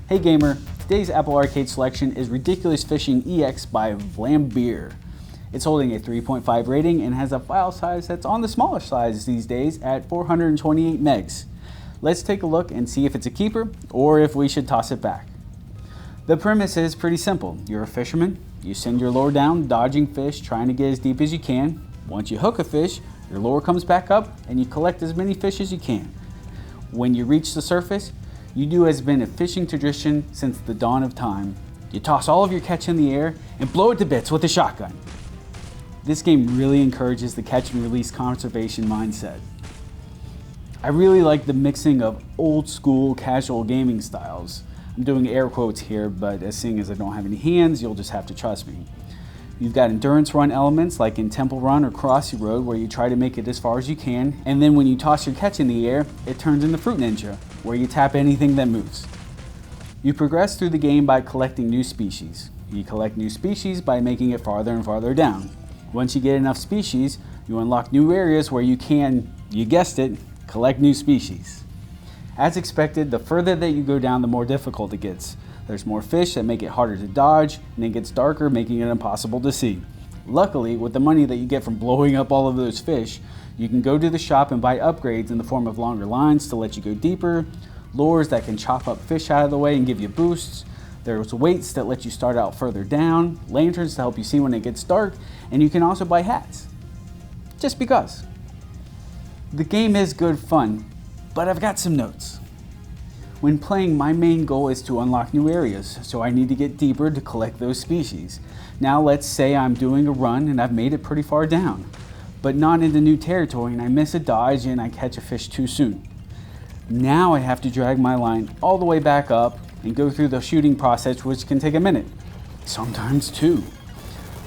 Hey gamer, today's Apple Arcade selection is Ridiculous Fishing EX by Vlambeer. It's holding a 3.5 rating and has a file size that's on the smallish size these days at 428 megs. Let's take a look and see if it's a keeper or if we should toss it back. The premise is pretty simple. You're a fisherman, you send your lure down, dodging fish, trying to get as deep as you can. Once you hook a fish, your lure comes back up and you collect as many fish as you can. When you reach the surface, you do as has been a fishing tradition since the dawn of time. You toss all of your catch in the air and blow it to bits with a shotgun. This game really encourages the catch and release conservation mindset. I really like the mixing of old school casual gaming styles. I'm doing air quotes here, but seeing as I don't have any hands, you'll just have to trust me. You've got endurance run elements like in Temple Run or Crossy Road where you try to make it as far as you can, and then when you toss your catch in the air, it turns into Fruit Ninja, where you tap anything that moves. You progress through the game by collecting new species. You collect new species by making it farther and farther down. Once you get enough species, you unlock new areas where you can, you guessed it, collect new species. As expected, the further that you go down, the more difficult it gets. There's more fish that make it harder to dodge, and it gets darker, making it impossible to see. Luckily, with the money that you get from blowing up all of those fish, you can go to the shop and buy upgrades in the form of longer lines to let you go deeper, lures that can chop up fish out of the way and give you boosts, there's weights that let you start out further down, lanterns to help you see when it gets dark, and you can also buy hats. Just because. The game is good fun, but I've got some notes. When playing, my main goal is to unlock new areas, so I need to get deeper to collect those species. Now let's say I'm doing a run and I've made it pretty far down, but not into new territory and I miss a dodge and I catch a fish too soon. Now I have to drag my line all the way back up and go through the shooting process, which can take a minute, sometimes two.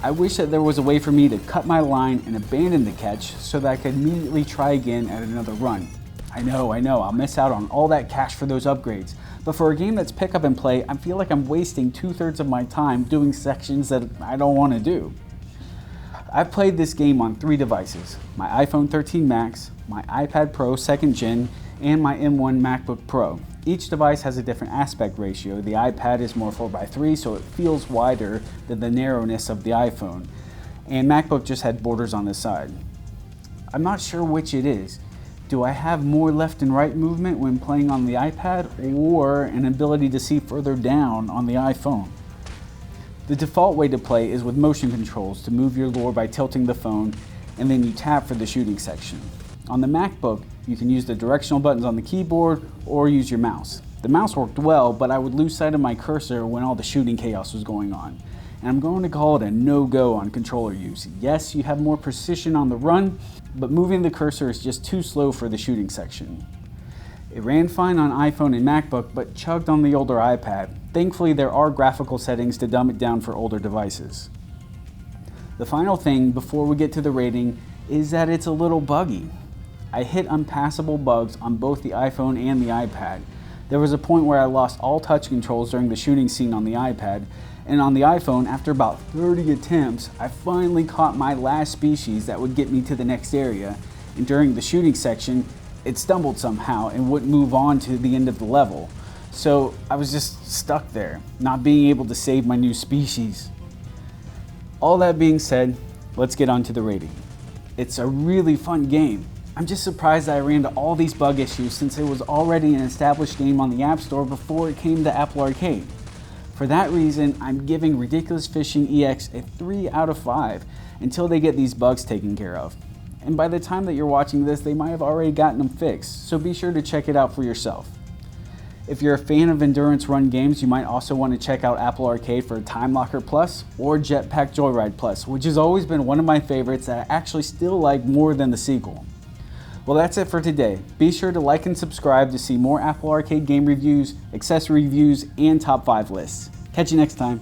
I wish that there was a way for me to cut my line and abandon the catch so that I could immediately try again at another run. I know, I'll miss out on all that cash for those upgrades, but for a game that's pick up and play, I feel like I'm wasting 2/3 of my time doing sections that I don't want to do. I've played this game on 3 devices, my iPhone 13 Max, my iPad Pro 2nd Gen, and my M1 MacBook Pro. Each device has a different aspect ratio. The iPad is more 4:3, so it feels wider than the narrowness of the iPhone, and MacBook just had borders on the side. I'm not sure which it is. Do I have more left and right movement when playing on the iPad or an ability to see further down on the iPhone? The default way to play is with motion controls to move your lure by tilting the phone, and then you tap for the shooting section. On the MacBook, you can use the directional buttons on the keyboard or use your mouse. The mouse worked well, but I would lose sight of my cursor when all the shooting chaos was going on. And I'm going to call it a no-go on controller use. Yes, you have more precision on the run, but moving the cursor is just too slow for the shooting section. It ran fine on iPhone and MacBook, but chugged on the older iPad. Thankfully, there are graphical settings to dumb it down for older devices. The final thing before we get to the rating is that it's a little buggy. I hit unpassable bugs on both the iPhone and the iPad. There was a point where I lost all touch controls during the shooting scene on the iPad, and on the iPhone, after about 30 attempts, I finally caught my last species that would get me to the next area, and during the shooting section, it stumbled somehow and wouldn't move on to the end of the level. So I was just stuck there, not being able to save my new species. All that being said, let's get on to the rating. It's a really fun game. I'm just surprised that I ran into all these bug issues since it was already an established game on the App Store before it came to Apple Arcade. For that reason, I'm giving Ridiculous Fishing EX a 3 out of 5 until they get these bugs taken care of. And by the time that you're watching this, they might have already gotten them fixed, so be sure to check it out for yourself. If you're a fan of endurance run games, you might also want to check out Apple Arcade for Time Locker Plus or Jetpack Joyride Plus, which has always been one of my favorites that I actually still like more than the sequel. Well, that's it for today. Be sure to like and subscribe to see more Apple Arcade game reviews, accessory reviews, and top 5 lists. Catch you next time.